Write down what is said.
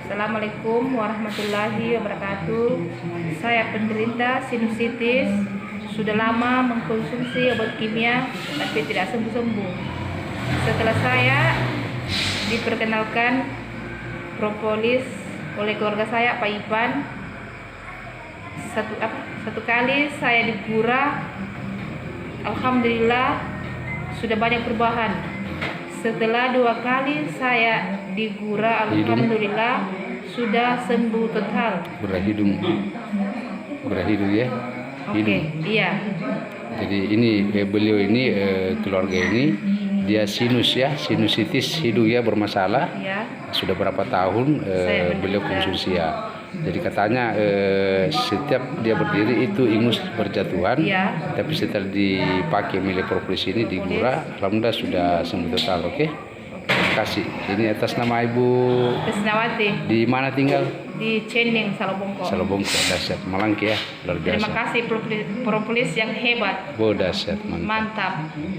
Assalamualaikum warahmatullahi wabarakatuh. Saya penderita sinusitis, sudah lama mengkonsumsi obat kimia tapi tidak sembuh-sembuh. Setelah saya diperkenalkan propolis oleh keluarga saya, Pak Ipan, satu kali saya digurah, alhamdulillah sudah banyak perubahan. Setelah 2 kali saya digurah, alhamdulillah sudah sembuh total. Gurah hidung ya. Oke, iya. Jadi ini beliau ini keluarga ini dia sinusitis hidung ya bermasalah. Ya. Sudah berapa tahun beliau konsumsi ya. Jadi katanya setiap dia berdiri itu ingus berjatuhan. Ya. Tapi setelah dipakai milik propolis ini digurah, alhamdulillah sudah sembuh total. Oke. Terima kasih. Ini atas nama Ibu Krisnawati. Di mana tinggal? Di Cening, Salobongko. Salobongko, dahsyat. Malangki ya, luar biasa. Terima kasih propolis yang hebat. Oh, dahsyat, mantap. Mantap.